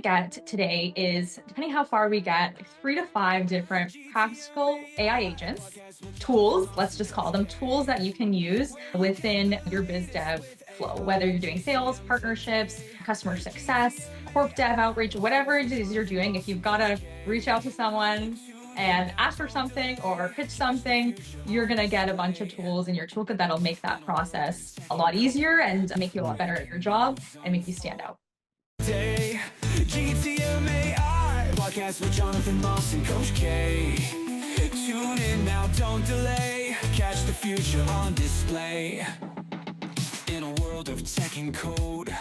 to get today is, depending how far we get, like 3 to 5 different practical AI agents, tools, let's just call them tools that you can use within your biz dev flow, whether you're doing sales, partnerships, customer success, corp dev outreach, whatever it is you're doing. If you've got to reach out to someone and ask for something or pitch something, you're going to get a bunch of tools in your toolkit that'll make that process a lot easier and make you a lot better at your job and make you stand out. GTM AI podcast with Jonathan Moss and Coach K. Tune in now, don't delay. Catch the future on display. In a world of tech and code.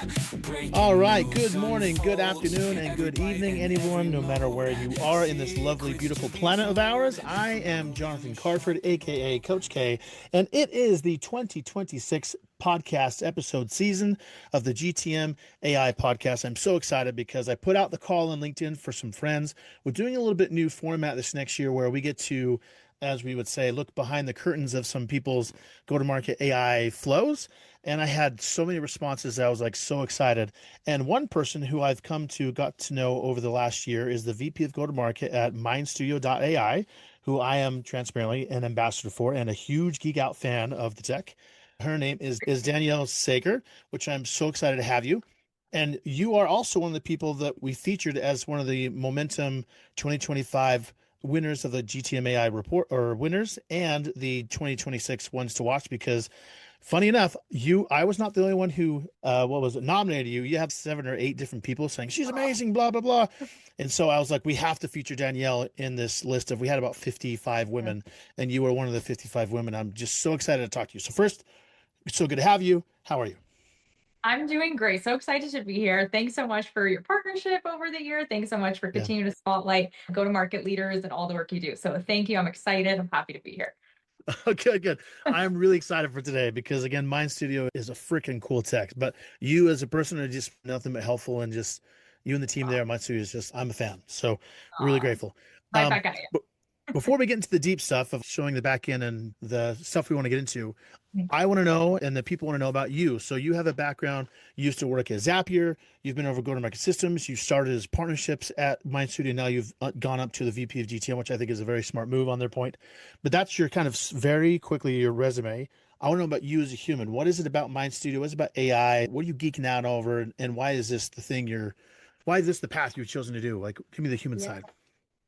All right, good morning, good afternoon, and good evening, anyone, no matter where you are in this lovely, beautiful planet of ours. I am Jonathan Carford, aka Coach K, and it is the 2026 podcast episode season of the GTM AI podcast. I'm so excited because I put out the call on LinkedIn for some friends. We're doing a little bit new format this next year where we get to, as we would say, look behind the curtains of some people's go-to-market AI flows. And I had so many responses that I was like so excited. And one person who I've got to know over the last year is the VP of go-to-market at MindStudio.ai, who I am transparently an ambassador for and a huge geek out fan of the tech. Her name is Dannielle Sakher, which I'm so excited to have you. And you are also one of the people that we featured as one of the Momentum 2025 winners of the GTM AI report, or winners, and the 2026 ones to watch, because funny enough, I was not the only one who nominated you. You have 7 or 8 different people saying she's amazing, blah blah blah. And so I was like, we have to feature Dannielle in this list of, we had about 55 women, and you were one of the 55 women. I'm just so excited to talk to you. So first, it's so good to have you. How are you? I'm doing great. So excited to be here. Thanks so much for your partnership over the year. Thanks so much for continuing to spotlight go-to-market leaders and all the work you do. So thank you. I'm excited. I'm happy to be here. Okay, good. I'm really excited for today because, again, MindStudio is a freaking cool tech. But you as a person are just nothing but helpful, and just you and the team there at MindStudio is just, I'm a fan. So really grateful. Right back at you. But before we get into the deep stuff of showing the back end and the stuff we want to get into, I want to know, and the people want to know about you. So you have a background. You used to work at Zapier. You've been over go-to-market systems. You started as partnerships at MindStudio. Now you've gone up to the VP of GTM, which I think is a very smart move on their point. But that's your kind of very quickly your resume. I want to know about you as a human. What is it about MindStudio? What is it about AI? What are you geeking out over? And why is this why is this the path you've chosen to do? Like, give me the human side.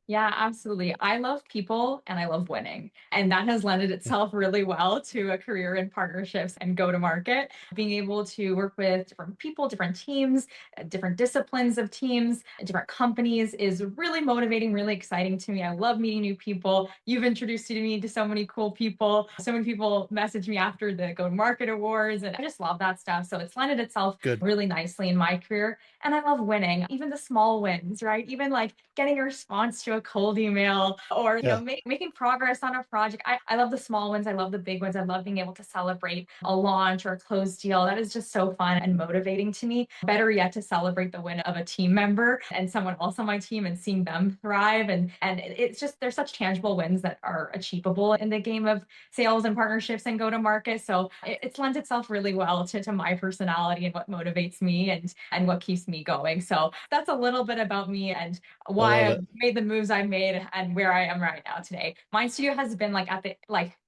Yeah, absolutely. I love people and I love winning. And that has lended itself really well to a career in partnerships and go to market. Being able to work with different people, different teams, different disciplines of teams, different companies is really motivating, really exciting to me. I love meeting new people. You've introduced me to so many cool people. So many people message me after the go to market awards, and I just love that stuff. So it's lended itself really nicely in my career. And I love winning, even the small wins, right? Even like getting a response to a cold email, or making progress on a project. I love the small wins. I love the big ones. I love being able to celebrate a launch or a closed deal. That is just so fun and motivating to me. Better yet, to celebrate the win of a team member and someone else on my team and seeing them thrive. And it's just, there's such tangible wins that are achievable in the game of sales and partnerships and go to market. So it's lent itself really well to my personality and what motivates me and what keeps me going. So that's a little bit about me and why I've made the moves I've made and where I am right now today. MindStudio has been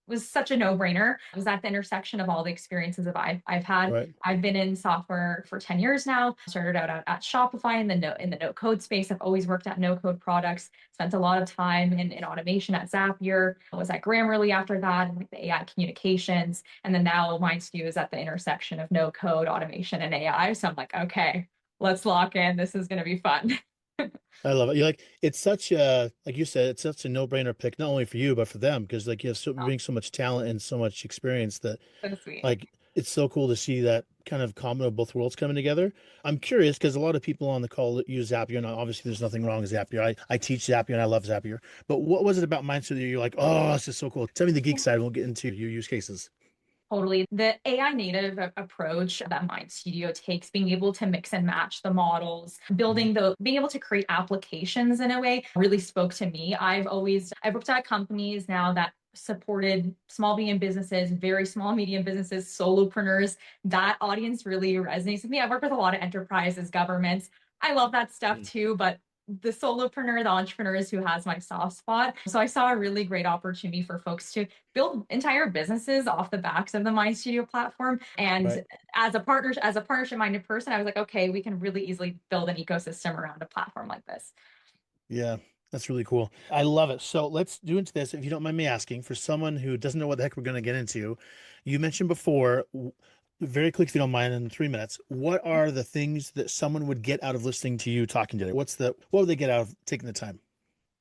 was such a no-brainer. It was at the intersection of all the experiences that I've had. Right. I've been in software for 10 years now. Started out at Shopify in the no-code space. I've always worked at no-code products. Spent a lot of time in automation at Zapier. I was at Grammarly after that, and the AI communications. And then now MindStudio is at the intersection of no-code, automation, and AI. So I'm like, okay, let's lock in. This is going to be fun. I love it. It's such a, like you said, it's such a no-brainer pick, not only for you, but for them, because like you bring so much talent and so much experience that So sweet. like, it's so cool to see that kind of common of both worlds coming together. I'm curious because a lot of people on the call that use Zapier, and obviously there's nothing wrong with Zapier. I teach Zapier and I love Zapier. But what was it about MindStudio that you're like, oh, this is so cool? Tell me the geek side. We'll get into your use cases. Totally. The AI native approach that MindStudio takes, being able to mix and match the models, being able to create applications in a way really spoke to me. I've worked at companies now that supported small, medium businesses, very small, medium businesses, solopreneurs. That audience really resonates with me. I've worked with a lot of enterprises, governments. I love that stuff too, but the solopreneur, the entrepreneur is who has my soft spot. So I saw a really great opportunity for folks to build entire businesses off the backs of the MindStudio platform. And Right. as a partnership minded person, I was like, okay, we can really easily build an ecosystem around a platform like this. Yeah, that's really cool. I love it. So let's do into this. If you don't mind me asking, for someone who doesn't know what the heck we're going to get into, you mentioned before, very quick, if you don't mind, in 3 minutes, what are the things that someone would get out of listening to you talking today? What would they get out of taking the time?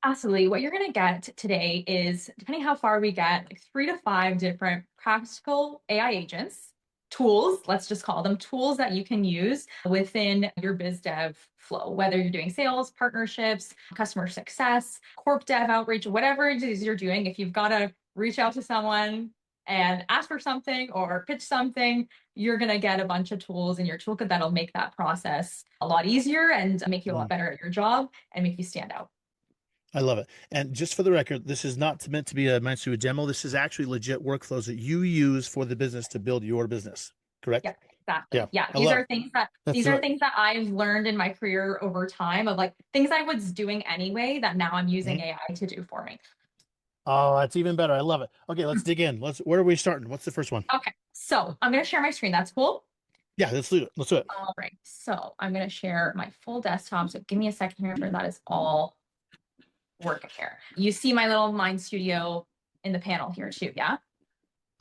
Absolutely. What you're going to get today is, depending how far we get, like 3 to 5 different practical AI agents, tools, let's just call them tools that you can use within your biz dev flow, whether you're doing sales, partnerships, customer success, corp dev outreach, whatever it is you're doing. If you've got to reach out to someone and ask for something or pitch something, you're going to get a bunch of tools in your toolkit that'll make that process a lot easier and make you a lot better at your job and make you stand out. I love it. And just for the record, this is not meant to be a MindStudio demo. This is actually legit workflows that you use for the business to build your business. Correct? Yeah, exactly. Yeah. Yeah, I love it. That's these are right. things that I've learned in my career over time of like things I was doing anyway that now I'm using Mhm. AI to do for me. Oh, that's even better. I love it. Okay, let's dig in. Where are we starting? What's the first one? Okay, so I'm going to share my screen. That's cool. Yeah, let's do it. Let's do it. All right, so I'm going to share my full desktop. So give me a second here for that is all working here. You see my little Mind Studio in the panel here too, yeah?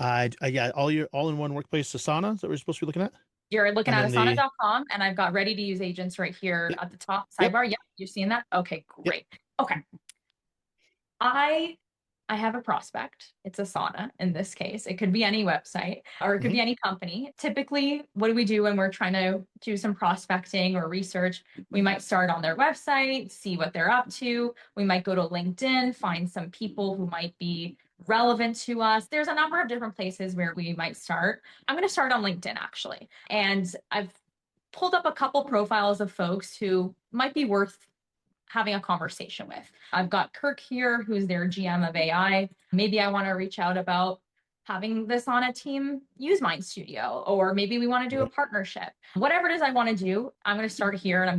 Yeah, all in one workplace Asana. Is that what we're supposed to be looking at? You're looking And at then asana.com and I've got ready to use agents right here yep, at the top yep, sidebar. Yep, you're seeing that? Okay, yep. great. Okay. I I have a prospect. It's Asana in this case. It could be any website or it could Hmm. be any company. Typically, what do we do when we're trying to do some prospecting or research? We might start on their website, see what they're up to. We might go to LinkedIn, find some people who might be relevant to us. There's a number of different places where we might start. I'm going to start on LinkedIn actually. And I've pulled up a couple profiles of folks who might be worth having a conversation with. I've got Kirk here, who's their GM of AI. Maybe I want to reach out about having this on a team use MindStudio, or maybe we want to do a Okay. partnership. Whatever it is I want to do, I'm going to start here and I'm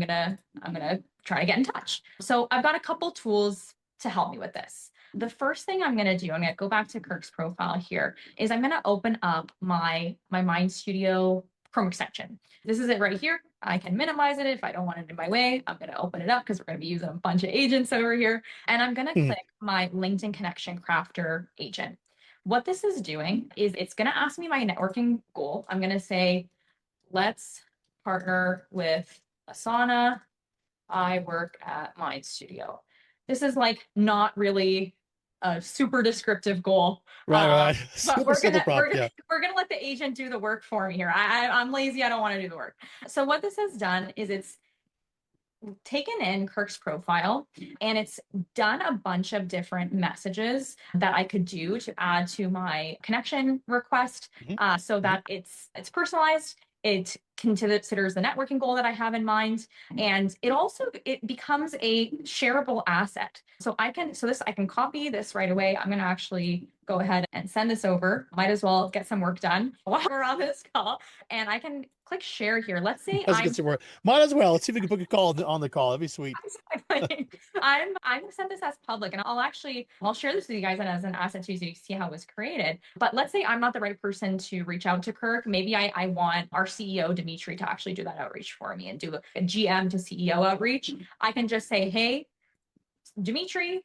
going to try to get in touch. So I've got a couple tools to help me with this. The first thing I'm going to do, I'm going to go back to Kirk's profile here, is I'm going to open up my MindStudio Chrome extension. This is it right here. I can minimize it if I don't want it in my way. I'm going to open it up because we're going to be using a bunch of agents over here. And I'm going to Mhm. click my LinkedIn Connection Crafter agent. What this is doing is it's going to ask me my networking goal. I'm going to say, let's partner with Asana. I work at MindStudio. This is like not really a super descriptive goal. Right, right. But Super simple prompt. Yeah. we're gonna let the agent do the work for me here. I'm lazy. I don't want to do the work. So what this has done is it's taken in Kirk's profile and it's done a bunch of different messages that I could do to add to my connection request, Hmm. so Hmm. that it's personalized. It considers the networking goal that I have in mind, and it becomes a shareable asset. So I can copy this right away. I'm going to actually go ahead and send this over. Might as well get some work done while we're on this call, and I can click share here. Let's say Let's get some work. Might as well. Let's see if we can book a call on the call. That'd be sweet. exactly. I'm gonna set this as public and I'll share this with you guys as an asset too so you see how it was created. But let's say I'm not the right person to reach out to Kirk. Maybe I want our CEO Dimitri to actually do that outreach for me and do a GM to CEO outreach. I can just say, hey, Dimitri,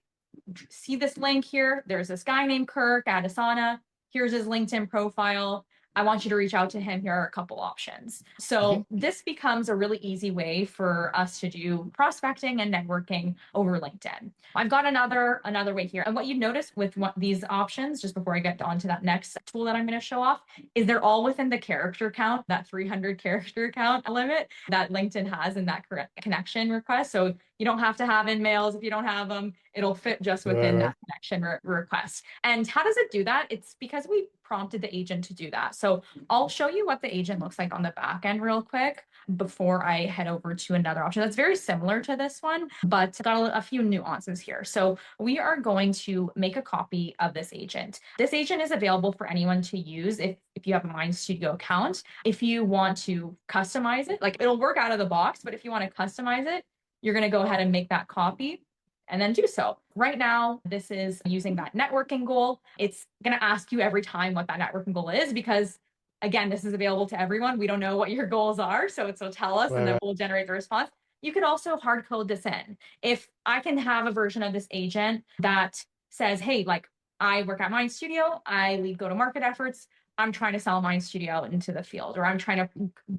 see this link here. There's this guy named Kirk at Asana. Here's his LinkedIn profile. I want you to reach out to him. Here are a couple options. Hmm. So this becomes a really easy way for us to do prospecting and networking over LinkedIn. I've got another way here. And what you notice with these options, just before I get on to that next tool that I'm going to show off, is they're all within the character count, that 300 character count limit that LinkedIn has in that connection request. So You don't have to have InMails. If you don't have them, it'll fit just Right, within right. that connection request. And how does it do that? It's because we prompted the agent to do that. So I'll show you what the agent looks like on the back end real quick before I head over to another option that's very similar to this one, but got a few nuances here. So we are going to make a copy of this agent. This agent is available for anyone to use if you have a MindStudio account. If you want to customize it, like it'll work out of the box, but if you want to customize it, you're going to go ahead and make that copy and then do so. Right now, this is using that networking goal. It's going to ask you every time what that networking goal is because, again, this is available to everyone. We don't know what your goals are, so it'll tell us and Right, then right. we'll generate the response. You could also hard code this in. If I can have a version of this agent that says, hey, like I work at MindStudio, I lead go-to-market efforts, I'm trying to sell MindStudio into the field, or I'm trying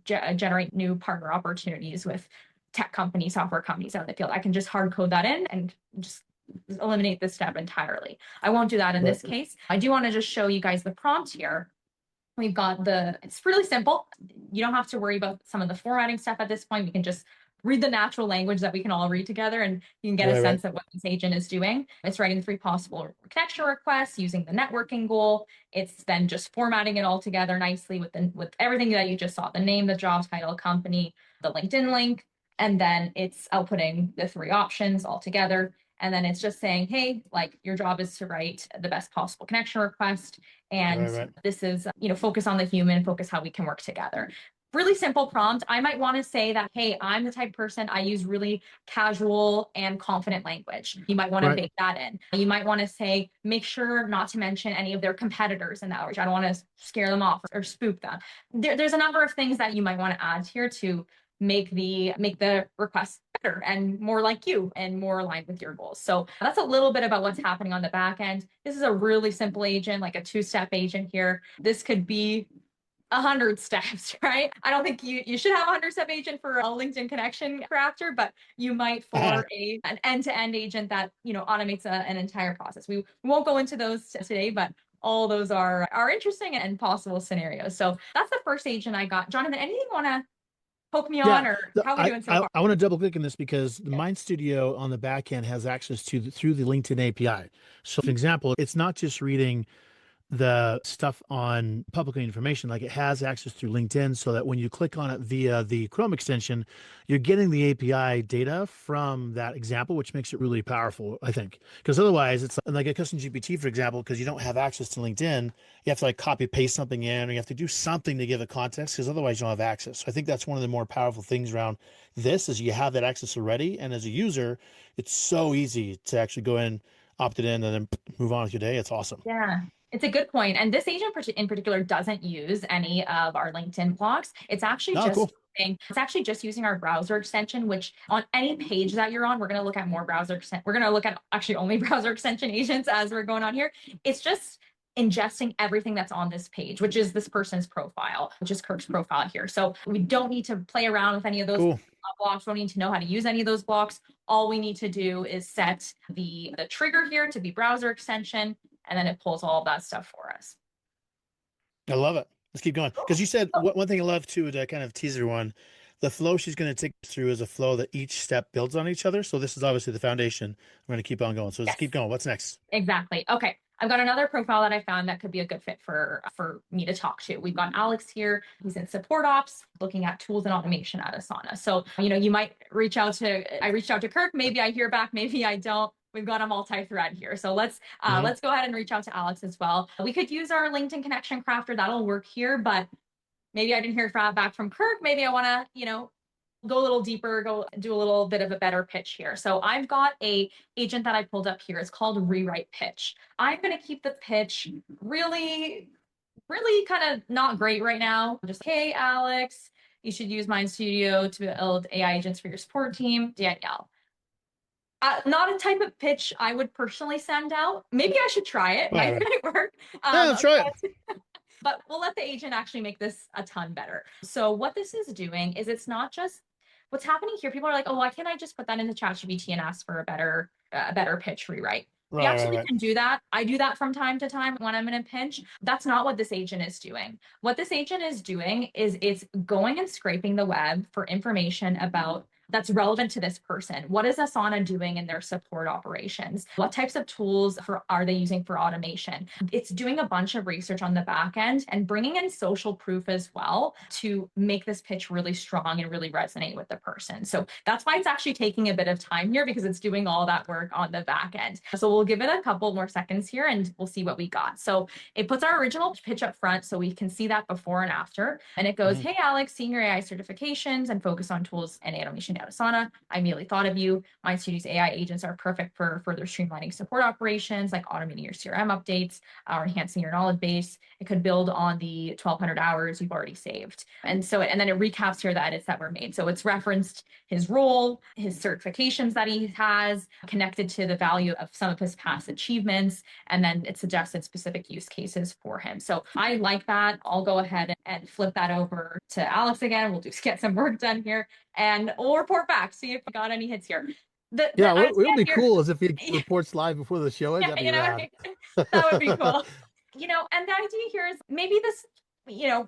to generate new partner opportunities with tech companies, software companies out in the field. I can just hard code that in and just eliminate this step entirely. I won't do that in this case. I do want to just show you guys the prompt here. We've got it's really simple. You don't have to worry about some of the formatting stuff at this point. We can just read the natural language that we can all read together and you can get a sense of what this agent is doing. It's writing 3 possible connection requests using the networking goal. It's then just formatting it all together nicely with everything that you just saw, the name, the job title, company, the LinkedIn link, and then it's outputting the 3 options all together. And then it's just saying, hey, like your job is to write the best possible connection request. And this is, focus on the human, focus how we can work together. Really simple prompt. I might want to say that, hey, I'm the type of person, I use really casual and confident language. You might want to bake that in. You might want to say, make sure not to mention any of their competitors in that outreach. I don't want to scare them off or spook them. There's a number of things that you might want to add here to make the request better and more like you and more aligned with your goals. So that's a little bit about what's happening on the back end. This is a really simple agent, like a 2-step agent here. This could be 100 steps, right? I don't think you should have a 100-step agent for a LinkedIn connection crafter, but you might for an end-to-end agent that automates an entire process. We won't go into those today, but all those are interesting and possible scenarios. So that's the first agent I got. Jonathan, anything you want to poke me on, or how are we doing so far? I want to double click on this because the Mind Studio on the back end has access to through the LinkedIn API. So, for example, it's not just reading the stuff on public information, like it has access through LinkedIn, so that when you click on it via the Chrome extension, you're getting the API data from that example, which makes it really powerful, I think. Because otherwise, it's like a custom GPT, for example, because you don't have access to LinkedIn, you have to like copy paste something in, or you have to do something to give it context, because otherwise you don't have access. So I think that's one of the more powerful things around this is you have that access already, and as a user, it's so easy to actually go in, opt it in, and then move on with your day. It's awesome. Yeah. It's a good point. And this agent in particular doesn't use any of our LinkedIn blocks. It's actually just using our browser extension, which on any page that you're on, we're going to look at more we're going to look at actually only browser extension agents as we're going on here. It's just ingesting everything that's on this page, which is this person's profile, which is Kirk's profile here. So we don't need to play around with any of those blocks. We don't need to know how to use any of those blocks. All we need to do is set the trigger here to be browser extension, and then it pulls all of that stuff for us. I love it. Let's keep going. Because you said one thing I love too, to kind of tease everyone, the flow she's going to take us through is a flow that each step builds on each other. So this is obviously the foundation. We're going to keep on going. So let's keep going. What's next? Exactly. Okay. I've got another profile that I found that could be a good fit for me to talk to. We've got Alex here. He's in support ops, looking at tools and automation at Asana. So, you might reached out to Kirk. Maybe I hear back, maybe I don't. We've got a multi-thread here. So let's go ahead and reach out to Alex as well. We could use our LinkedIn connection crafter. That'll work here, but maybe I didn't hear back from Kirk. Maybe I want to, go a little deeper, go do a little bit of a better pitch here. So I've got a agent that I pulled up here. It's called Rewrite Pitch. I'm going to keep the pitch really, really kind of not great right now. Just, hey, Alex, you should use MindStudio to build AI agents for your support team. Dannielle. Not a type of pitch I would personally send out. Maybe I should try it. Might work. Let's try it. But we'll let the agent actually make this a ton better. So what this is doing is it's not just what's happening here. People are like, oh, why can't I just put that into ChatGPT and ask for a better pitch rewrite? We actually can do that. I do that from time to time when I'm in a pinch. That's not what this agent is doing. What this agent is doing is it's going and scraping the web for information about that's relevant to this person. What is Asana doing in their support operations? What types of tools are they using for automation? It's doing a bunch of research on the back end and bringing in social proof as well to make this pitch really strong and really resonate with the person. So that's why it's actually taking a bit of time here, because it's doing all that work on the back end. So we'll give it a couple more seconds here and we'll see what we got. So it puts our original pitch up front so we can see that before and after. And it goes, hey, Alex, seeing your AI certifications and focus on tools and automation at Asana, I immediately thought of you. MindStudio's AI agents are perfect for further streamlining support operations, like automating your CRM updates or enhancing your knowledge base. It could build on the 1,200 hours you've already saved. And then it recaps here the edits that were made. So it's referenced his role, his certifications that he has, connected to the value of some of his past achievements, and then it suggested specific use cases for him. So I like that. I'll go ahead and flip that over to Alex again. We'll just get some work done here and we'll report back, see if we got any hits here. What would be here, cool is if he reports live before the show. yeah, That'd be rad. that would be cool. And the idea here is maybe this,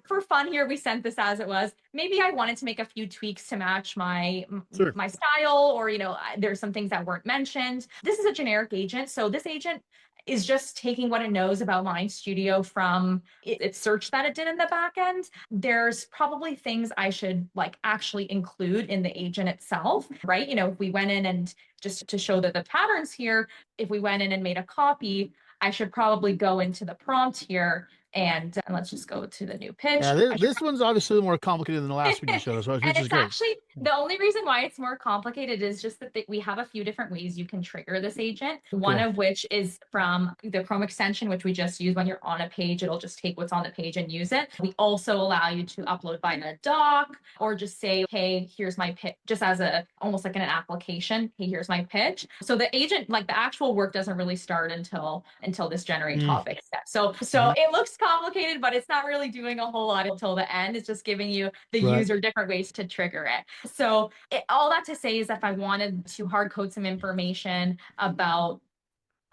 for fun here, we sent this as it was. Maybe I wanted to make a few tweaks to match my style, or, there's some things that weren't mentioned. This is a generic agent. So this agent is just taking what it knows about MindStudio from its search that it did in the back end. There's probably things I should actually include in the agent itself, right? If we went in and just to show that the patterns here, if we went in and made a copy, I should probably go into the prompt here and let's just go to the new pitch. Yeah, this one's obviously more complicated than the last one you showed us, which and is it's great. Actually, the only reason why it's more complicated is just that we have a few different ways you can trigger this agent. One of which is from the Chrome extension, which we just use when you're on a page. It'll just take what's on the page and use it. We also allow you to upload by a doc, or just say, hey, here's my pitch, just as almost like in an application. Hey, here's my pitch. So the agent, the actual work doesn't really start until this generate topic step. So it looks complicated, but it's not really doing a whole lot until the end. It's just giving you the user different ways to trigger it. So all that to say is that if I wanted to hard code some information about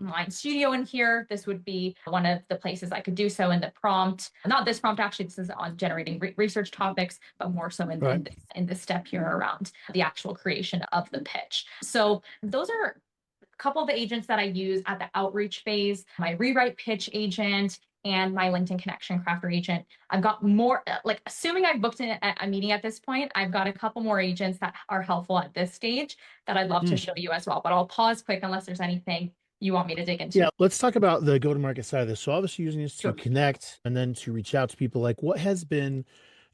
MindStudio in here, this would be one of the places I could do so in the prompt. Not this prompt, actually, this is on generating research topics, but more so in this step here around the actual creation of the pitch. So those are a couple of the agents that I use at the outreach phase, my rewrite pitch agent and my LinkedIn connection crafter agent. I've got more, assuming I've booked a meeting at this point, I've got a couple more agents that are helpful at this stage that I'd love to show you as well. But I'll pause quick unless there's anything you want me to dig into. Yeah, let's talk about the go-to-market side of this. So obviously using this to connect and then to reach out to people. What has been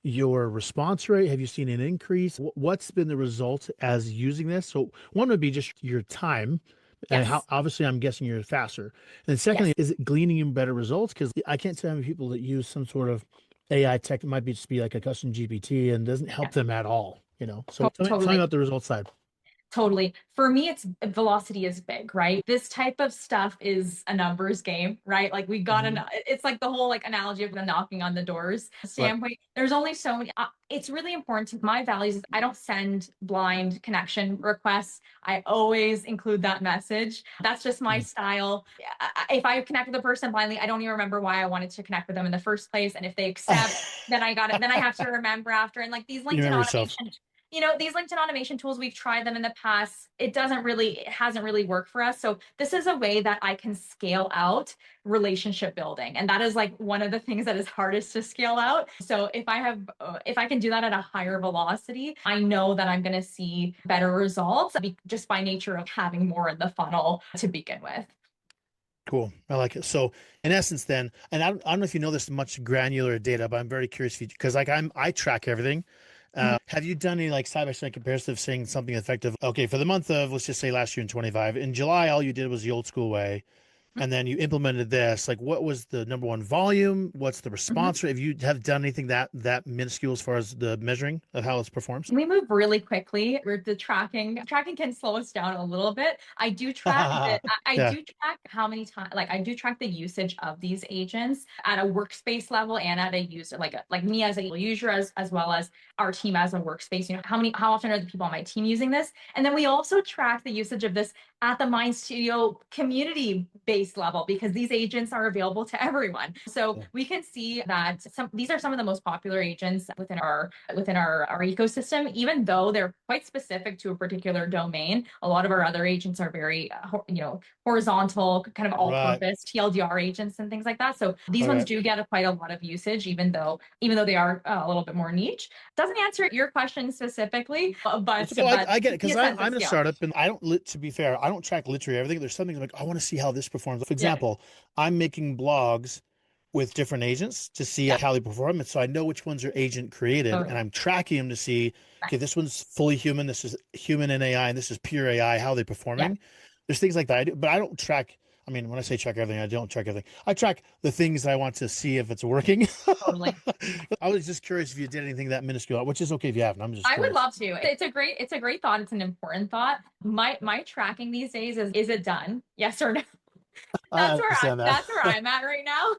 your response rate? Have you seen an increase? What's been the result as using this? So one would be just your time. And how, obviously, I'm guessing you're faster. And then secondly, is it gleaning you better results? Because I can't say how many people that use some sort of AI tech. It might be just be like a custom GPT and doesn't help them at all. So tell me about the results side. Totally. For me, it's velocity is big, right? This type of stuff is a numbers game, right? We got it's like the whole analogy of the knocking on the doors standpoint. There's only so many. It's really important to my values. I don't send blind connection requests. I always include that message. That's just my style. If I connect with a person blindly, I don't even remember why I wanted to connect with them in the first place. And if they accept, then I got it. Then I have to remember after. And these LinkedIn automation. These LinkedIn automation tools, we've tried them in the past. It hasn't really worked for us. So this is a way that I can scale out relationship building. And that is one of the things that is hardest to scale out. So if I can do that at a higher velocity, I know that I'm going to see better results just by nature of having more in the funnel to begin with. Cool. I like it. So in essence then, and I don't know if you know this much granular data, but I'm very curious because I track everything. Have you done any side-by-side comparison of saying something effective? Okay, for the month of, let's just say last year in 25, in July, all you did was the old school way. And then you implemented this. What was the number one volume? What's the response rate? If you have done anything that minuscule as far as the measuring of how it's performs? We move really quickly. The tracking can slow us down a little bit. I do track do track how many times, I do track the usage of these agents at a workspace level and at a user, like me as a user as well as our team as a workspace. How often are the people on my team using this? And then we also track the usage of this at the MindStudio community base base level because these agents are available to everyone. So we can see that these are some of the most popular agents within our ecosystem, even though they're quite specific to a particular domain. A lot of our other agents are very, horizontal, kind of all-purpose TLDR agents and things like that. So these ones do get quite a lot of usage, even though they are a little bit more niche. Doesn't answer your question specifically, but so I get it, because I'm in a startup and I don't, to be fair, I don't track literally everything. There's something like, I want to see how this performs. For example, I'm making blogs with different agents to see how they perform. And so I know which ones are agent created, and I'm tracking them to see, okay, this one's fully human, this is human and AI, and this is pure AI, how they're performing. There's things like that I do, but I don't track. I mean, when I say track everything, I don't track everything. I track the things that I want to see if it's working. Totally. I was just curious if you did anything that minuscule, which is okay if you haven't. I'm just I curious. would love to. It's a great thought. It's an important thought. My tracking these days is it done? Yes or no? That's where I'm at right now.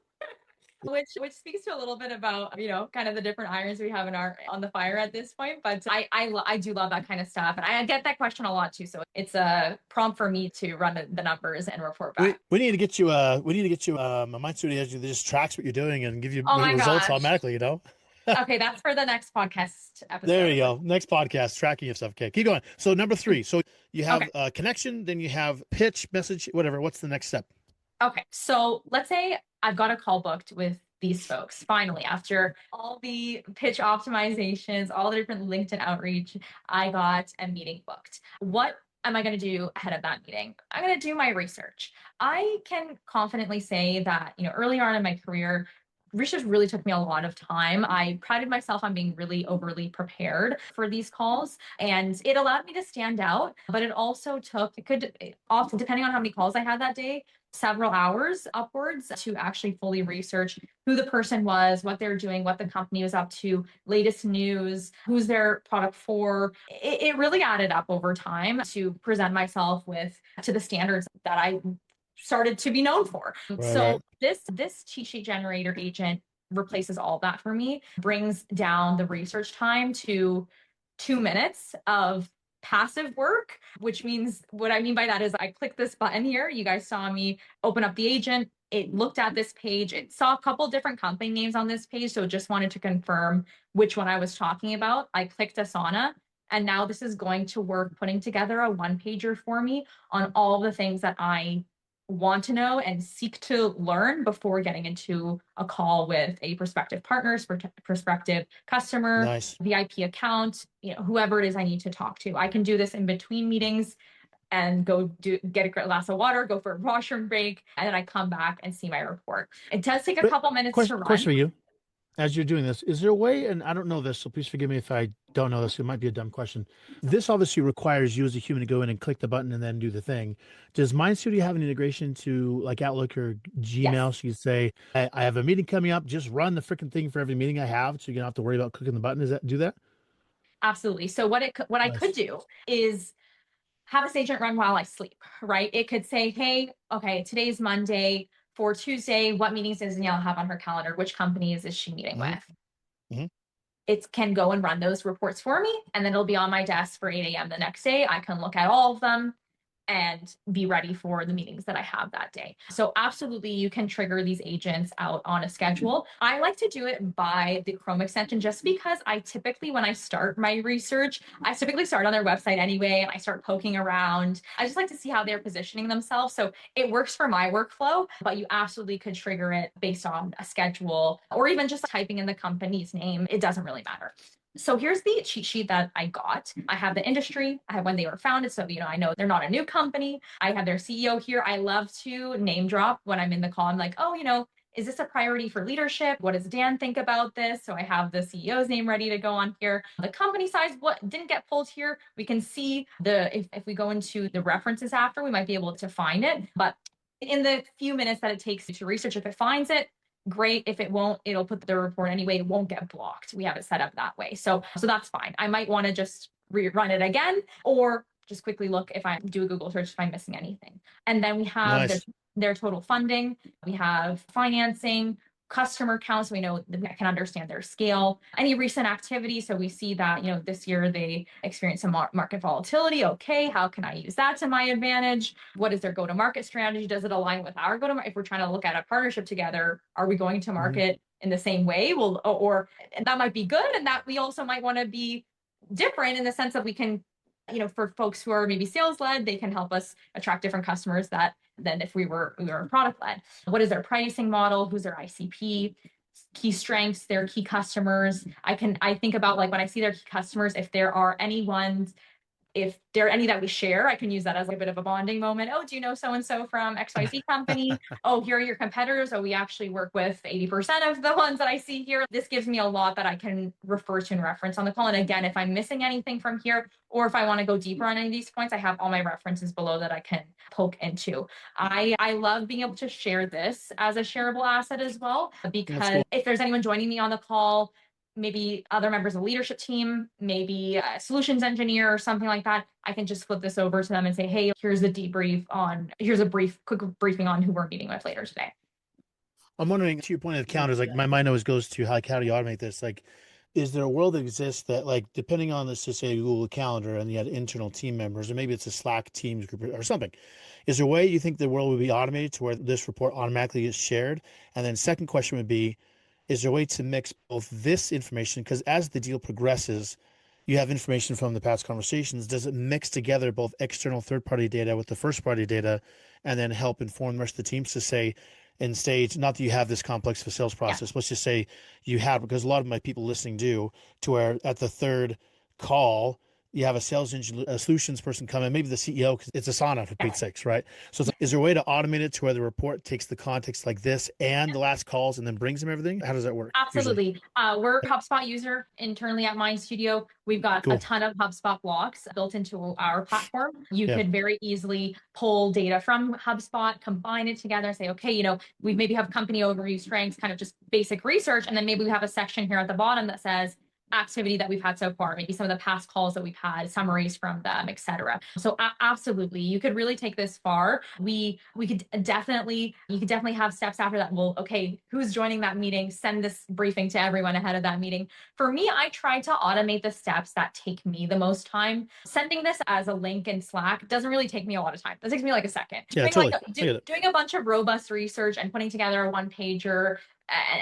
Which speaks to a little bit about, kind of the different irons we have on the fire at this point. But I do love that kind of stuff. And I get that question a lot too. So it's a prompt for me to run the numbers and report back. We need to get you a MindStudio that just tracks what you're doing and give you results automatically, Okay, that's for the next podcast episode. There you go. Next podcast, tracking of stuff. Okay, keep going. So number 3. So you have connection, then you have pitch, message, whatever. What's the next step? Okay, so let's say I've got a call booked with these folks. Finally, after all the pitch optimizations, all the different LinkedIn outreach, I got a meeting booked. What am I going to do ahead of that meeting? I'm going to do my research. I can confidently say that, early on in my career, research really took me a lot of time. I prided myself on being really overly prepared for these calls, and it allowed me to stand out. But it also often, depending on how many calls I had that day, several hours upwards to actually fully research who the person was, what they're doing, what the company was up to, latest news, who's their product for. It really added up over time to present myself to the standards that I started to be known for. This cheat sheet generator agent replaces all that for me, brings down the research time to 2 minutes of passive work, which means, what I mean by that is I click this button here. You guys saw me open up the agent. It looked at this page. It saw a couple different company names on this page. So it just wanted to confirm which one I was talking about. I clicked Asana. And now this is going to work putting together a one-pager for me on all the things that I want to know and seek to learn before getting into a call with a prospective partner, prospective customer, VIP account, whoever it is I need to talk to. I can do this in between meetings and go get a glass of water, go for a washroom break, and then I come back and see my report. It does take a couple minutes to run. Question for you. As you're doing this, is there a way, and I don't know this, so please forgive me if I don't know this, it might be a dumb question. This obviously requires you as a human to go in and click the button and then do the thing. Does MindStudio have an integration to like Outlook or Gmail? Yes. So you say, I have a meeting coming up, just run the freaking thing for every meeting I have, so you don't have to worry about clicking the button. Do that? Absolutely. So what I could do is have this agent run while I sleep, right? It could say, hey, okay, today's Monday. For Tuesday, what meetings does Dannielle have on her calendar? Which companies is she meeting with? It can go and run those reports for me, and then it'll be on my desk for 8 a.m. the next day. I can look at all of them and be ready for the meetings that I have that day. So absolutely, you can trigger these agents out on a schedule. I like to do it by the Chrome extension just because I typically, when I start my research, I typically start on their website anyway, and I start poking around. I just like to see how they're positioning themselves. So it works for my workflow, but you absolutely could trigger it based on a schedule or even just typing in the company's name. It doesn't really matter. So here's the cheat sheet that I got. I have the industry, I have when they were founded. So, I know they're not a new company. I have their CEO here. I love to name drop when I'm in the call. I'm like, oh, is this a priority for leadership? What does Dan think about this? So I have the CEO's name ready to go on here. The company size, what didn't get pulled here, we can see if we go into the references after, we might be able to find it. But in the few minutes that it takes to research, if it finds it, great. If it won't, it'll put the report anyway. It won't get blocked. We have it set up that way. So that's fine. I might want to just rerun it again, or just quickly look if I do a Google search if I'm missing anything. And then we have their total funding. We have financing. customer counts. We know that we can understand their scale, any recent activity. So we see that, this year they experienced some market volatility. Okay, how can I use that to my advantage? What is their go-to-market strategy? Does it align with our go-to-market? If we're trying to look at a partnership together, are we going to market in the same way? Well, and that might be good. And that we also might want to be different in the sense that we can, for folks who are maybe sales led, they can help us attract different customers than if we were product led. What is their pricing model? Who's their ICP? Key strengths, their key customers. I think about, like, when I see their key customers, if there are any that we share, I can use that as a bit of a bonding moment. Oh, do you know so-and-so from XYZ company? Oh, here are your competitors. Oh, we actually work with 80% of the ones that I see here. This gives me a lot that I can refer to and reference on the call. And again, if I'm missing anything from here, or if I want to go deeper on any of these points, I have all my references below that I can poke into. I love being able to share this as a shareable asset as well, because if there's anyone joining me on the call, maybe other members of the leadership team, maybe a solutions engineer or something like that, I can just flip this over to them and say, hey, here's a quick briefing on who we're meeting with later today. I'm wondering, to your point of counters, like my mind always goes to how do you automate this? Like, is there a world that exists that, like, depending on, let's just say, Google Calendar, and you had internal team members, or maybe it's a Slack Teams group or something, is there a way you think the world would be automated to where this report automatically gets shared? And then second question would be, is there a way to mix both this information, because as the deal progresses, you have information from the past conversations. Does it mix together both external third-party data with the first-party data, and then help inform the rest of the teams to say, in stage, not that you have this complex of a sales process, let's just say you have, because a lot of my people listening do, to where at the third call, you have a sales engine, a solutions person come in, maybe the CEO, because it's Asana for Pete's sakes, right? So is there a way to automate it to where the report takes the context like this and the last calls and then brings them everything? How does that work? Absolutely. We're a HubSpot user internally at MindStudio. We've got a ton of HubSpot blocks built into our platform. You could very easily pull data from HubSpot, combine it together, say, okay, we maybe have company overview, strengths, kind of just basic research. And then maybe we have a section here at the bottom that says activity that we've had so far, maybe some of the past calls that we've had, summaries from them, etc. So absolutely, you could really take this far. You could definitely have steps after that. Well, okay, who's joining that meeting? Send this briefing to everyone ahead of that meeting. For me, I try to automate the steps that take me the most time. Sending this as a link in Slack doesn't really take me a lot of time. That takes me like a second. Yeah, Doing a bunch of robust research and putting together a one-pager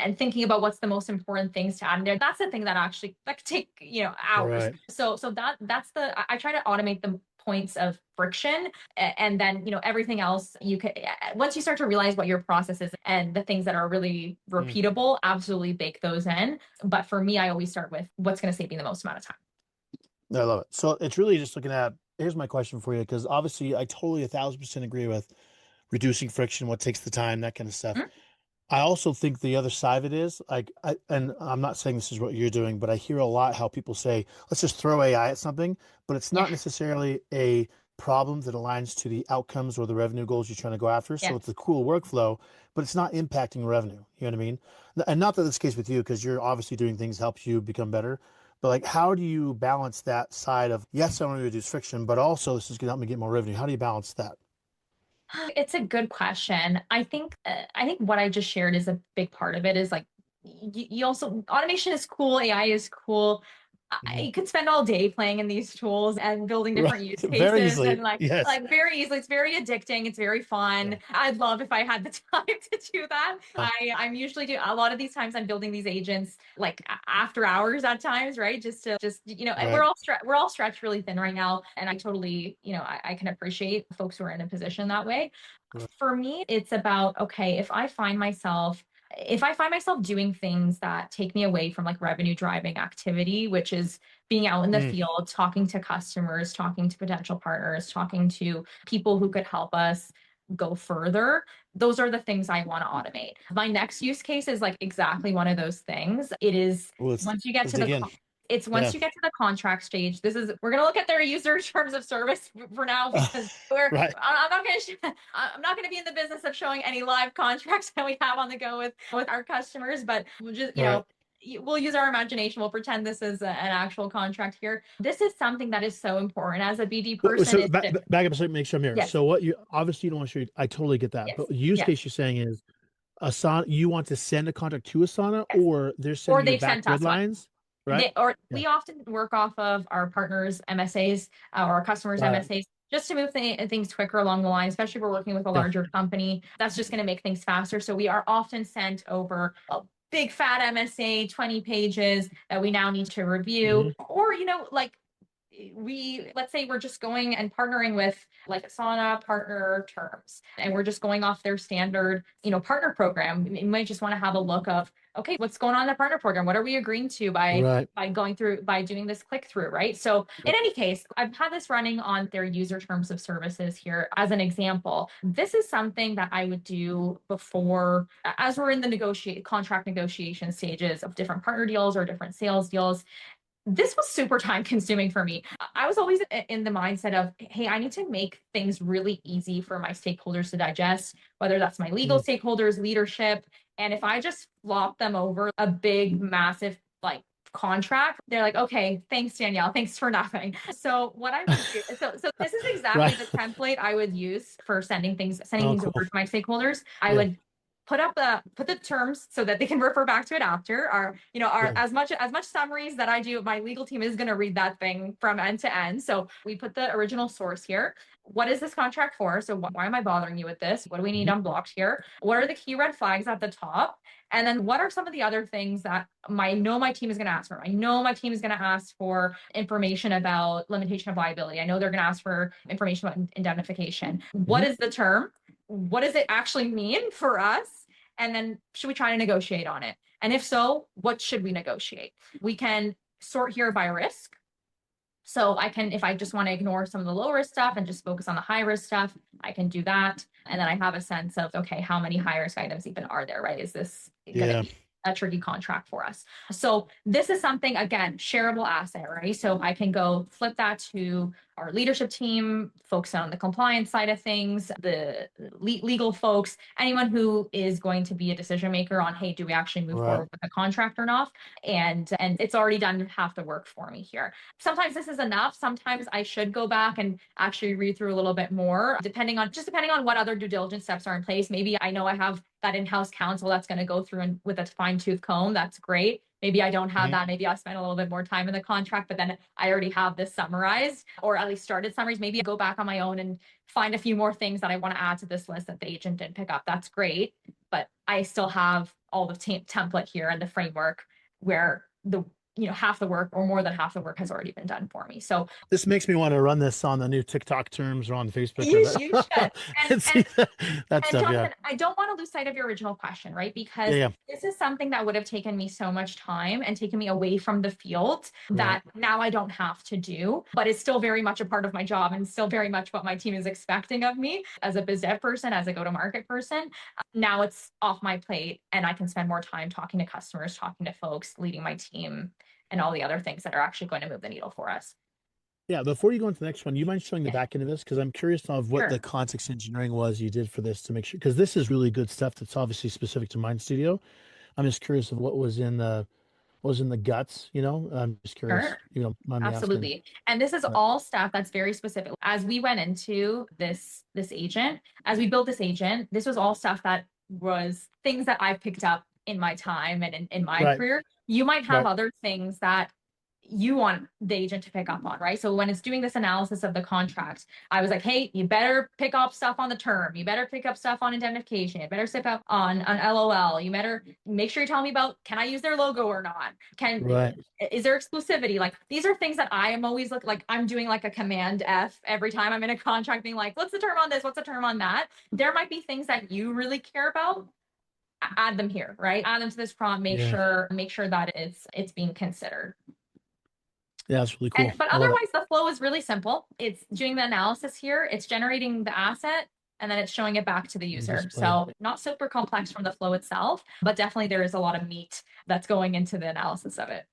and thinking about what's the most important things to add in there. That's the thing that could take, hours. Right. So that's I try to automate the points of friction, and then, everything else you could, once you start to realize what your process is and the things that are really repeatable, absolutely bake those in. But for me, I always start with what's going to save me the most amount of time. I love it. So it's really just looking at, here's my question for you, because obviously I totally 1,000% agree with reducing friction, what takes the time, that kind of stuff. I also think the other side of it is, like, and I'm not saying this is what you're doing, but I hear a lot how people say, let's just throw AI at something, but it's not necessarily a problem that aligns to the outcomes or the revenue goals you're trying to go after. So it's a cool workflow, but it's not impacting revenue. You know what I mean? And not that that's the case with you, because you're obviously doing things that helps you become better. But, like, how do you balance that side of, yes, I want to reduce friction, but also this is going to help me get more revenue? How do you balance that? It's a good question. I think what I just shared is a big part of it. Is like, you also, automation is cool, AI is cool. You could spend all day playing in these tools and building different use cases, very easily. And like very easily. It's very addicting. It's very fun. I'd love if I had the time to do that. I'm usually doing a lot of these times. I'm building these agents like after hours at times, right? Just we're all stretched really thin right now, and I totally, I can appreciate folks who are in a position that way. For me, it's about, okay, if I find myself doing things that take me away from like revenue driving activity, which is being out in the field, talking to customers, talking to potential partners, talking to people who could help us go further, those are the things I want to automate. My next use case is like exactly one of those things. It is once you get to you get to the contract stage. We're going to look at their user terms of service for now, because I'm not going to be in the business of showing any live contracts that we have on the go with our customers, but we'll just, we'll use our imagination. We'll pretend this is an actual contract here. This is something that is so important as a BD person. So back up a second, make sure I'm here. Yes. So what you obviously don't want to show, I totally get that. Yes. But use case you're saying is, Asana, you want to send a contract to Asana, Yes. or they're Or sending you they've back sent us one. deadlines, right? Or Yeah. we often work off of our partners' MSAs or our customers' Got it. MSAs just to move things quicker along the line, especially if we're working with a Yeah. larger company. That's just going to make things faster. So we are often sent over a big fat MSA, 20 pages that we now need to review. Hmm. Or, like let's say we're just going and partnering with like Asana partner terms, and we're just going off their standard, partner program. You might just want to have a look of, okay, what's going on in the partner program? What are we agreeing to Right. by doing this click through, right? So in Yep. any case, I've had this running on their user terms of services here as an example. This is something that I would do before, as we're in the contract negotiation stages of different partner deals or different sales deals. This was super time consuming for me. I was always in the mindset of, hey, I need to make things really easy for my stakeholders to digest, whether that's my legal Mm. stakeholders, leadership. And if I just flop them over a big, massive, like, contract, they're like, okay, thanks, Dannielle. Thanks for nothing. So what I would do, so this is exactly Right. the template I would use for sending things Oh, over cool. to my stakeholders. I Yeah. would put the terms so that they can refer back to it after. Our Yeah. as much summaries that I do, my legal team is going to read that thing from end to end. So we put the original source here. What is this contract for? So why am I bothering you with this? What do we need Hmm. unblocked here? What are the key red flags at the top? And then what are some of the other things that I know my team is going to ask for? I know my team is going to ask for information about limitation of liability. I know they're going to ask for information about indemnification. What Hmm. is the term? What does it actually mean for us? And then should we try to negotiate on it? And if so, what should we negotiate? We can sort here by risk. So I can, if I just want to ignore some of the low risk stuff and just focus on the high risk stuff, I can do that. And then I have a sense of, okay, how many high risk items even are there, right? Is this going to Yeah. be a tricky contract for us? So this is something, again, shareable asset, right? So I can go flip that to our leadership team, focus on the compliance side of things, the legal folks, anyone who is going to be a decision maker on, hey, do we actually move Right. forward with a contract or not? And it's already done half the work for me here. Sometimes this is enough. Sometimes I should go back and actually read through a little bit more, depending on what other due diligence steps are in place. Maybe I know I have that in-house counsel that's going to go through and with a fine tooth comb. That's great. Maybe I don't have Mhm. that. Maybe I'll spend a little bit more time in the contract, but then I already have this summarized, or at least started summaries. Maybe I go back on my own and find a few more things that I want to add to this list that the agent didn't pick up. That's great. But I still have all the template here and the framework where half the work or more than half the work has already been done for me. So This makes me want to run this on the new TikTok terms or on Facebook or you should. that. And And see that And stuff. Yeah. Jonathan, I don't want to lose sight of your original question, right? Yeah. Because Yeah. this is something that would have taken me so much time and taken me away from the field Right. that now I don't have to do, but it's still very much a part of my job and still very much what my team is expecting of me as a biz dev person, as a go-to-market person. Now it's off my plate and I can spend more time talking to customers, talking to folks, leading my team, and all the other things that are actually going to move the needle for us. Yeah. Before you go into the next one, you mind showing the Yeah, back end of this? Because I'm curious of what the sure. context engineering was you did for this to make sure, because this is really good stuff that's obviously specific to Mind Studio. I'm just curious of what was in the guts, I'm just curious, Sure. mind me asking. Absolutely. And this is Right. all stuff that's very specific. As we went into this agent, as we built this agent, this was all stuff that was things that I've picked up in my time and in my Right. career. You might have Right. other things that you want the agent to pick up on, right? So when it's doing this analysis of the contract, I was like, hey, you better pick up stuff on the term. You better pick up stuff on indemnification. You better pick up on an LOL. You better make sure you tell me about, can I use their logo or not? Right. Is there exclusivity? Like, these are things that I am always like I'm doing like a command F every time I'm in a contract being like, what's the term on this? What's the term on that? There might be things that you really care about. Add them here, right? Add them to this prompt. Yeah. Make sure that it's being considered. Yeah. That's really And cool. but I love it. otherwise, the flow is really simple. It's doing the analysis here. It's generating the asset, and then it's showing it back to the And user. display. So not super complex from the flow itself, but definitely there is a lot of meat that's going into the analysis of it.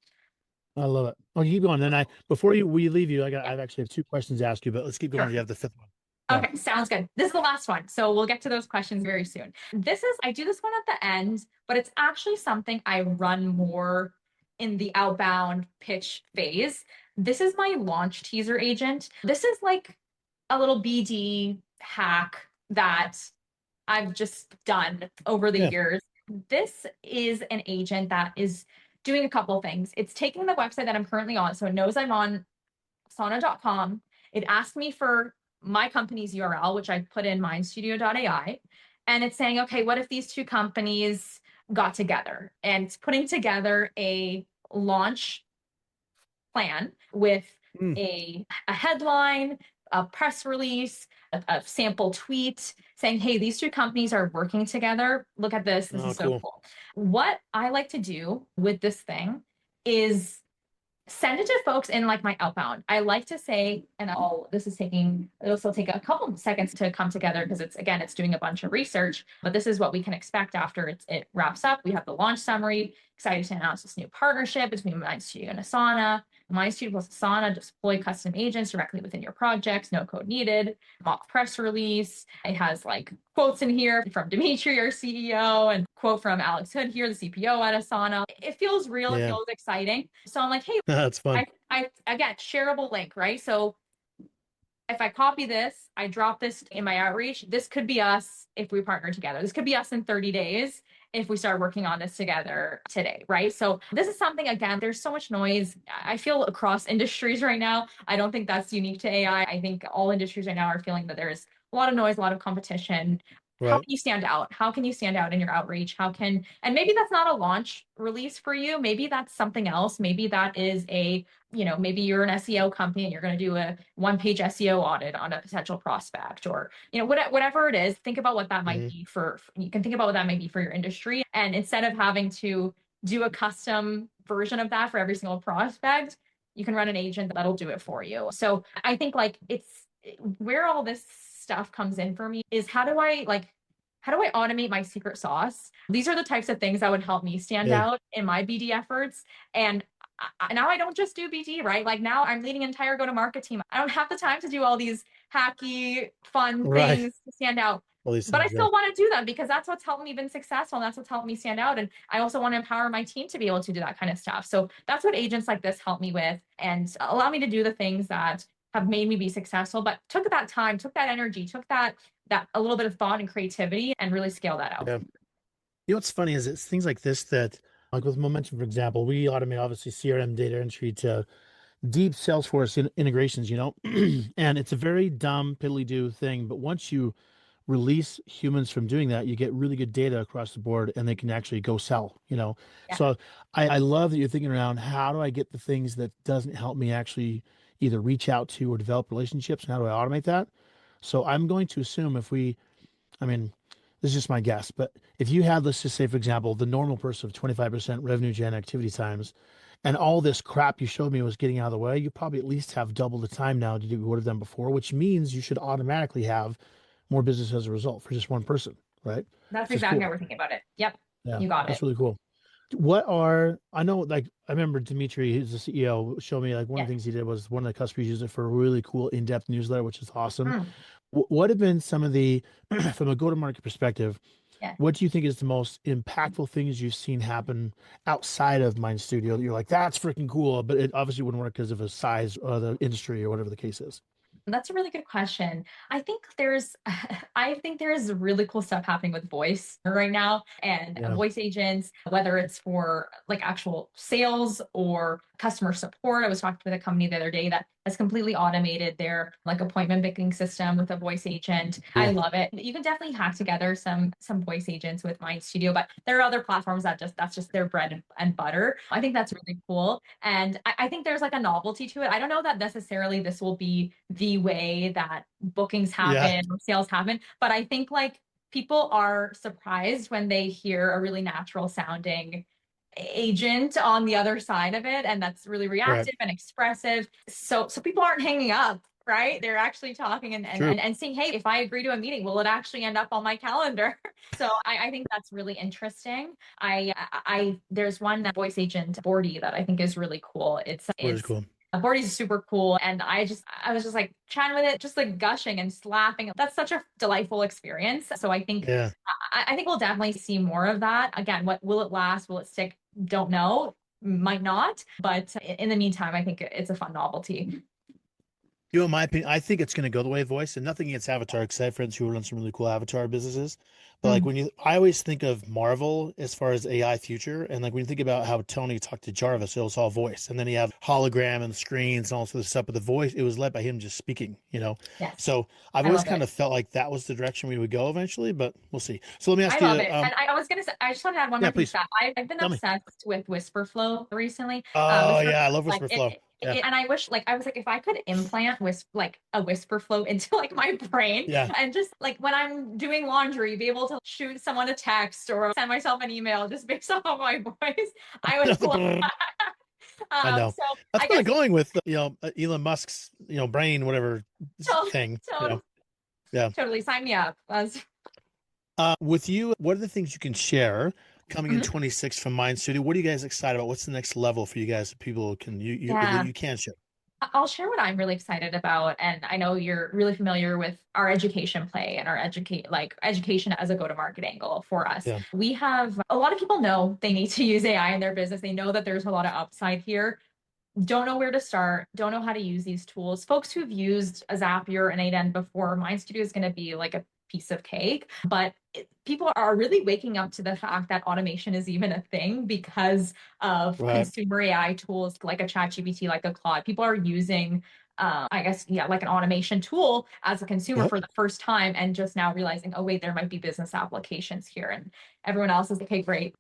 I love it. Oh, you keep going. Then before we leave you, Yeah, I've actually have two questions to ask you, but let's keep going. sure. You have the fifth one. Yeah. Okay, sounds good. This is the last one. So we'll get to those questions very soon. I do this one at the end, but it's actually something I run more in the outbound pitch phase. This is my launch teaser agent. This is like a little BD hack that I've just done over the Yeah. years. This is an agent that is doing a couple things. It's taking the website that I'm currently on, so it knows I'm on sauna.com. It asked me for my company's URL, which I put in MindStudio.ai. And it's saying, okay, what if these two companies got together? And it's putting together a launch plan with Mm. a headline, a press release, a sample tweet saying, hey, these two companies are working together. Look at this. This Oh, is so cool. cool. What I like to do with this thing is send it to folks in like my outbound. I like to say, and it'll still take a couple seconds to come together because it's doing a bunch of research, but this is what we can expect after it wraps up. We have the launch summary, excited to announce this new partnership between MindStudio and Asana. MindStudio plus Asana deploy custom agents directly within your projects, no code needed. Mock press release. It has like quotes in here from Dimitri, our CEO, and quote from Alex Hood here, the CPO at Asana. It feels real. It Yeah. feels exciting. So I'm like, hey, That's fun. I again, shareable link, right? So if I copy this, I drop this in my outreach, this could be us if we partner together. This could be us in 30 days if we start working on this together today, right? So this is something, again, there's so much noise. I feel across industries right now. I don't think that's unique to AI. I think all industries right now are feeling that there's a lot of noise, a lot of competition. How can Right. you stand out? How can you stand out in your outreach? And maybe that's not a launch release for you. Maybe that's something else. Maybe that is maybe you're an SEO company and you're going to do a one-page SEO audit on a potential prospect, or, whatever it is, think about what that might Hmm. be you can think about what that might be for your industry. And instead of having to do a custom version of that for every single prospect, you can run an agent that'll do it for you. So I think like it's where all this stuff comes in for me is how do I automate my secret sauce? These are the types of things that would help me stand Yeah. out in my BD efforts. And now I don't just do BD, right? Like now I'm leading an entire go-to-market team. I don't have the time to do all these hacky, fun Right. things to stand out. All these But I things. Yeah. still want to do them because that's what's helped me been successful. And that's what's helped me stand out. And I also want to empower my team to be able to do that kind of stuff. So that's what agents like this help me with and allow me to do the things that have made me be successful, but took that time, took that energy, took that a little bit of thought and creativity and really scale that out. Yeah. You know what's funny is it's things like this that, like with Momentum, for example, we automate obviously CRM data entry to deep Salesforce integrations, and it's a very dumb, piddly do thing. But once you release humans from doing that, you get really good data across the board and they can actually go sell. Yeah, So I love that you're thinking around how do I get the things that doesn't help me actually either reach out to or develop relationships, and how do I automate that? So I'm going to assume I mean, this is just my guess, but if you had, let's just say, for example, the normal person of 25% revenue gen activity times, and all this crap you showed me was getting out of the way, you probably at least have double the time now to do what would have done before, which means you should automatically have more business as a result for just one person, right? that's Which is exactly cool. how we're thinking about it. Yep, Yeah, you got that's it. really cool. I know, like, I remember Dimitri, who's the CEO, showed me like one of Yes. the things he did was one of the customers used it for a really cool in-depth newsletter, which is awesome. Mm, What have been some of the, from a go-to-market perspective, yeah. what do you think is the most impactful things you've seen happen outside of Mind Studio that you're like, that's freaking cool, but it obviously wouldn't work because of a size or the industry or whatever the case is? That's a really good question. I think there's really cool stuff happening with voice right now and Yeah. voice agents, whether it's for like actual sales or customer support. I was talking with a company the other day that has completely automated their like appointment booking system with a voice agent. I Cool. love it. You can definitely hack together some voice agents with Mind Studio, but there are other platforms that's just their bread and butter. I think that's really cool. And I think there's like a novelty to it. I don't know that necessarily this will be the way that bookings Yeah. happen or sales happen, but I think like people are surprised when they hear a really natural sounding agent on the other side of it, and that's really Right. reactive and expressive. So people aren't hanging up, right? They're actually talking True. and saying, hey, if I agree to a meeting, will it actually end up on my calendar? So I think that's really interesting. I there's one voice agent, Bordy, that I think is really cool. What is It's cool. Bordy's super cool. And I was just like chatting with it, just like gushing and laughing. That's such a delightful experience. So Yeah. I think we'll definitely see more of that. Again, what will it last? Will it stick? Don't know. Might not. But in the meantime, I think it's a fun novelty. You know, in my opinion, I think it's going to go the way of voice, and nothing against Avatar, because I have friends who run some really cool Avatar businesses. But like Mm. I always think of Marvel as far as AI future, and like when you think about how Tony talked to Jarvis, it was all voice, and then you have hologram and screens and all this stuff. But the voice, it was led by him just speaking, you know. Yes, So I've I always love it. kind of felt like that was the direction we would go eventually, but we'll see. So let me I ask love you, it. And I was gonna say, I just want to add one yeah, more thing to please that. I've been tell me. obsessed with Whisper Flow recently. Oh Whisper, yeah, I love like Whisper Flow. Yeah, and I wish, like, I was like, if I could implant like a Whisper Flow into like my brain, yeah. and just like when I'm doing laundry, be able to shoot someone a text or send myself an email just based off of my voice, I would love that. I know. So That's I kind of guess going with, Elon Musk's, brain, whatever to- thing, to- Yeah. totally sign me up. With you, what are the things you can share coming in Mhm. 26 from Mind Studio? What are you guys excited about? What's the next level for you guys that people can that Yeah. you can share? I'll share what I'm really excited about. And I know you're really familiar with our education play and our education as a go-to-market angle for us. Yeah. We have a lot of people know they need to use AI in their business. They know that there's a lot of upside here, don't know where to start, don't know how to use these tools. Folks who've used a Zapier and 8N before, MindStudio is going to be like a piece of cake. But people are really waking up to the fact that automation is even a thing because of Right. consumer AI tools like a ChatGPT, like a Claude. People are using I guess, yeah, like an automation tool as a consumer Yep. for the first time and just now realizing, oh, wait, there might be business applications here. And everyone else is, okay, great,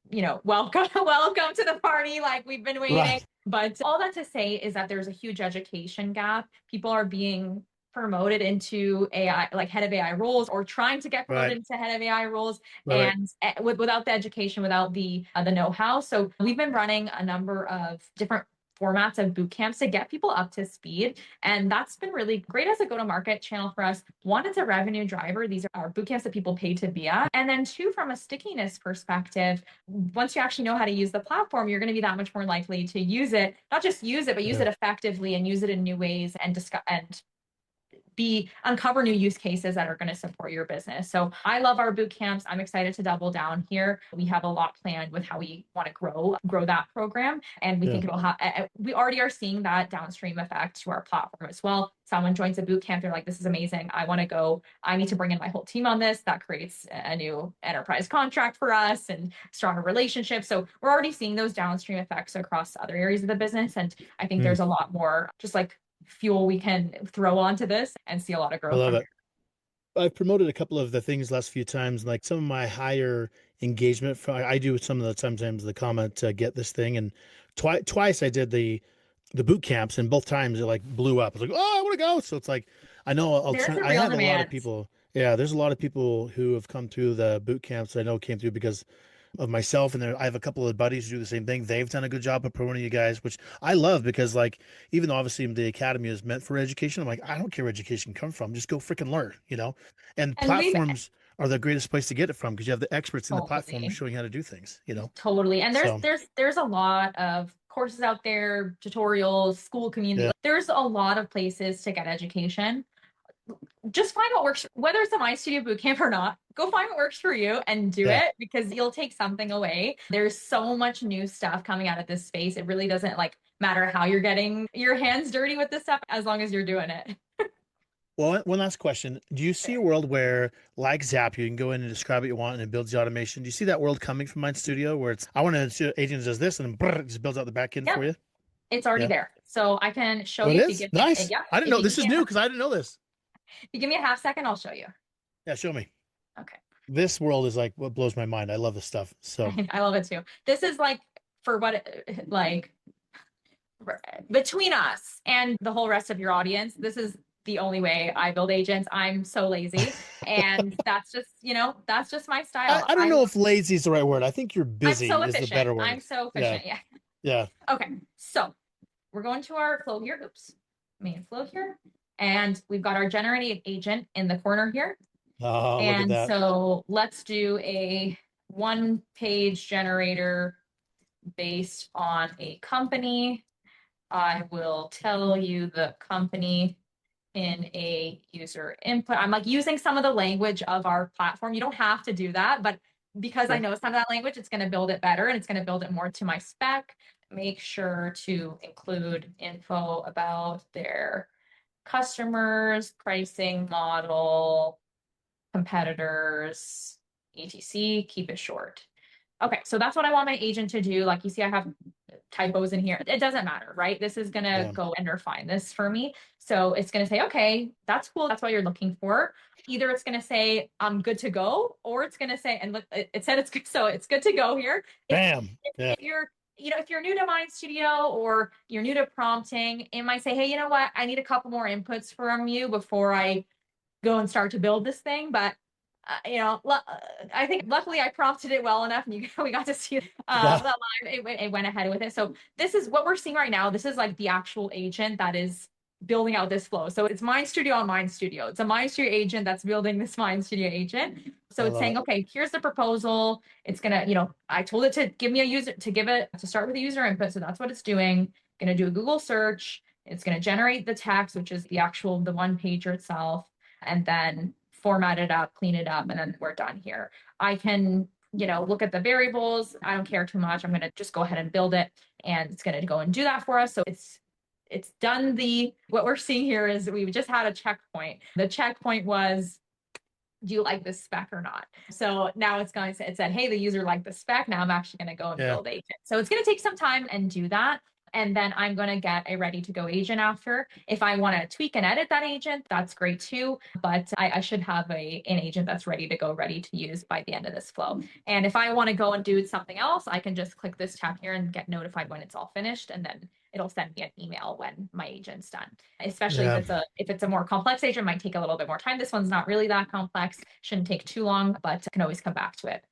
welcome, welcome to the party. Like we've been waiting. Right. But all that to say is that there's a huge education gap. People are being promoted into AI, like head of AI roles, or trying to get promoted Right. into head of AI roles, Right. and without the education, without the know-how. So we've been running a number of different formats of boot camps to get people up to speed. And that's been really great as a go-to-market channel for us. One, it's a revenue driver. These are our boot camps that people pay to be at. And then two, from a stickiness perspective, once you actually know how to use the platform, you're going to be that much more likely to use it, not just use it, but use Yeah. it effectively and use it in new ways and discuss and uncover new use cases that are going to support your business. So I love our boot camps. I'm excited to double down here. We have a lot planned with how we want to grow that program, and we Yeah. think it'll have. We already are seeing that downstream effect to our platform as well. Someone joins a boot camp, they're like, "This is amazing. I want to go. I need to bring in my whole team on this." That creates a new enterprise contract for us and stronger relationships. So we're already seeing those downstream effects across other areas of the business, and I think Mm, there's a lot more just like fuel we can throw onto this and see a lot of I growth love from it. I've promoted a couple of the things last few times, like some of my higher engagement. I do some of the sometimes the comment, get this thing, and twice I did the boot camps, and both times it like blew up. It's like, oh, I want to go. So it's like, I know There's a I real have a lot of demand. people. Yeah, there's a lot of people who have come through the boot camps. I know came through because of myself, and I have a couple of buddies who do the same thing. They've done a good job of promoting you guys, which I love because, like, even though obviously the academy is meant for education, I'm like, I don't care where education comes from, just go freaking learn. And And we've platforms are the greatest place to get it from because you have the experts in the platform totally, showing how to do things. totally. And there's So there's there's a lot of courses out there, tutorials, school community. yeah, There's a lot of places to get education. Just find what works, whether it's a My Studio Bootcamp or not. Go find what works for you and do yeah. it, because you'll take something away. There's so much new stuff coming out of this space. It really doesn't like matter how you're getting your hands dirty with this stuff as long as you're doing it. Well, one last question. Do you see a world where, like Zap, you can go in and describe what you want and it builds the automation? Do you see that world coming from Mind Studio where it's, I want to, agent does this and then brrr, it just builds out the back end Yep, for you? it's already Yeah. there. So I can show Oh, it you if you is? give me, Nice. yeah, I didn't if know. you give This is me a, new because I didn't know this. if you give me a half second, I'll show you. Yeah, show me. Okay. This world is like what blows my mind. I love this stuff. So, I love it too. This is like for what like between us and the whole rest of your audience, this is the only way I build agents. I'm so lazy. And that's just my style. I don't know if lazy is the right word. I think you're I'm so busy is the efficient. better I'm word. so Yeah. efficient. Yeah. Yeah. Okay. So we're going to our flow here. Oops. Main flow here. And we've got our generated agent in the corner here. Oh, look at And that. so let's do a one-page generator based on a company. I will tell you the company in a user input. I'm like using some of the language of our platform. You don't have to do that, but because I Okay. know some of that language, it's going to build it better and it's going to build it more to my spec. Make sure to include info about their customers, pricing model, competitors, etc. Keep it short. Okay, so that's what I want my agent to do. Like you see, I have typos in here. It doesn't matter, right? This is gonna go and refine this for me. So it's gonna say, okay, that's cool. That's what you're looking for. Either it's gonna say I'm good to go, or it's gonna say, and look, it said it's good, so it's good to go here. Bam. If you're if you're new to MindStudio or you're new to prompting, it might say, hey, you know what? I need a couple more inputs from you before I go and start to build this thing. But I think luckily I prompted it well enough, and we got to see the live. It went ahead with it. So this is what we're seeing right now. This is like the actual agent that is building out this flow. So it's MindStudio on MindStudio. It's a MindStudio agent that's building this MindStudio agent. So it's saying, okay, here's the proposal. It's gonna, I told it to give me a user to start with a user input. So that's what it's doing. Gonna do a Google search. It's gonna generate the text, which is the one pager itself, and then format it up, clean it up, and then we're done here. I can, look at the variables. I don't care too much. I'm going to just go ahead and build it, and it's going to go and do that for us. So it's done. What we're seeing here is we've just had a checkpoint. The checkpoint was, do you like this spec or not? So now it said, hey, the user liked the spec. Now I'm actually going to go and build agent. So it's going to take some time and do that. And then I'm going to get a ready to go agent after. If I want to tweak and edit that agent, that's great too. But I should have an agent that's ready to go, ready to use by the end of this flow. And if I want to go and do something else, I can just click this tab here and get notified when it's all finished. And then it'll send me an email when my agent's done. Especially if it's a more complex agent, it might take a little bit more time. This one's not really that complex, shouldn't take too long, but I can always come back to it.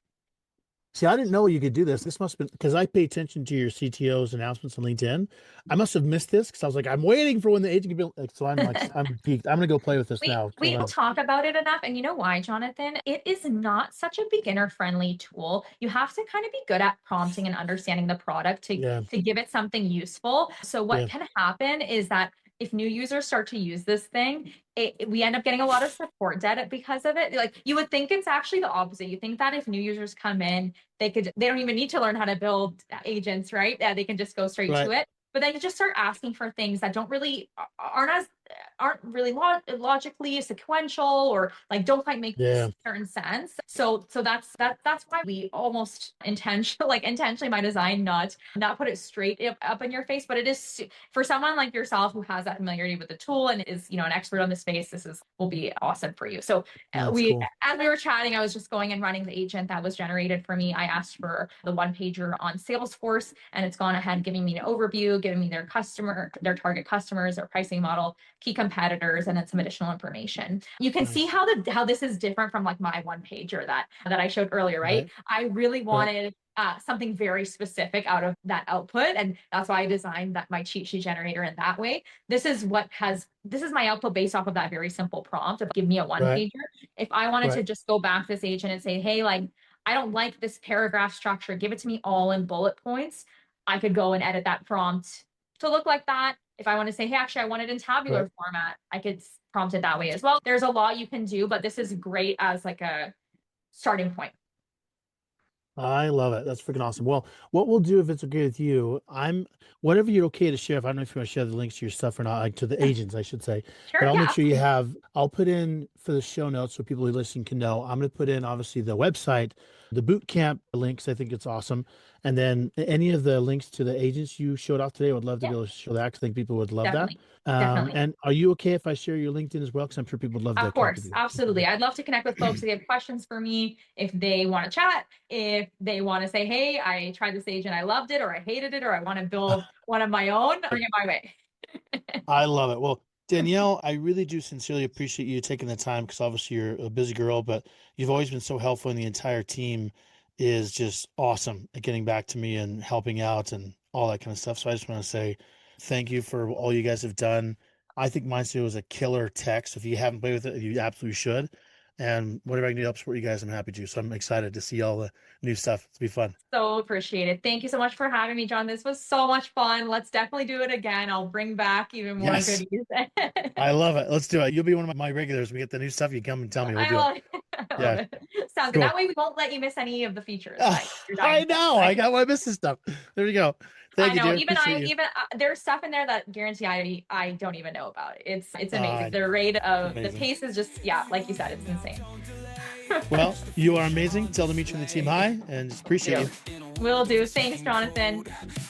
See, I didn't know you could do this. This must have been because I pay attention to your CTO's announcements on LinkedIn. I must have missed this because I was like, I'm waiting for when the agent can be like, so I'm like, I'm peaked. I'm going to go play with this now. We don't talk about it enough. And you know why, Jonathan? It is not such a beginner-friendly tool. You have to kind of be good at prompting and understanding the product to give it something useful. So what can happen is that if new users start to use this thing, we end up getting a lot of support debt because of it. Like you would think it's actually the opposite. You think that if new users come in, they don't even need to learn how to build agents, right? They can just go straight to it. But then you just start asking for things that aren't really logically sequential, or like don't quite make certain sense. So that's why we almost intentionally by design not put it straight up in your face. But it is for someone like yourself who has that familiarity with the tool and is an expert on the space. Will be awesome for you. So as we were chatting, I was just going and running the agent that was generated for me. I asked for the one pager on Salesforce, and it's gone ahead giving me an overview, giving me their target customers, their pricing model, key competitors, and then some additional information. You can see how this is different from like my one pager that I showed earlier, right? I really wanted something very specific out of that output, and that's why I designed my cheat sheet generator in that way. This is my output based off of that very simple prompt of give me a one pager. If I wanted to just go back to this agent and say, hey, like I don't like this paragraph structure, give it to me all in bullet points, I could go and edit that prompt to look like that. If I want to say, hey, actually, I want it in tabular format, I could prompt it that way as well. There's a lot you can do, but this is great as like a starting point. I love it. That's freaking awesome. Well, what we'll do, if it's okay with you, whatever you're okay to share. If I don't know if you want to share the links to your stuff or not, like to the agents, I should say. Sure, but I'll make sure I'll put in for the show notes so people who listen can know. I'm going to put in obviously the website, the boot camp links. I think it's awesome. And then any of the links to the agents you showed off today, I would love to be able to show that because I think people would love that. And are you okay if I share your LinkedIn as well? Because I'm sure people would love to. Of course, absolutely. I'd love to connect with folks if they have questions for me, if they want to chat, if they want to say, hey, I tried this agent, I loved it, or I hated it, or I want to build one of my own, bring it my way. I love it. Well, Dannielle, I really do sincerely appreciate you taking the time because obviously you're a busy girl, but you've always been so helpful, and the entire team is just awesome at getting back to me and helping out and all that kind of stuff. So I just want to say thank you for all you guys have done. I think MindStudio is a killer tech. So if you haven't played with it, you absolutely should. And whatever I can do to help support you guys, I'm happy to. So I'm excited to see all the new stuff. It'll be fun. So appreciate it. Thank you so much for having me, John. This was so much fun. Let's definitely do it again. I'll bring back even more goodies. I love it. Let's do it. You'll be one of my regulars. We get the new stuff. You come and tell me. We'll do it. I love it. Sounds good. That way we won't let you miss any of the features. I know. I got my business stuff. There you go. Thank I you, know. dear. Even Appreciate you. there's stuff in there that guarantee I don't even know about. It's amazing. The rate of the Amazing. pace is just, yeah, like you said, it's insane. Well, you are amazing. Tell them each from the team hi, and just appreciate you. Will do. Thanks, Jonathan.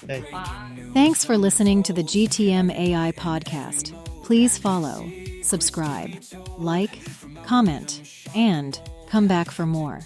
Hey. Bye. Thanks for listening to the GTM AI podcast. Please follow, subscribe, like, comment, and come back for more.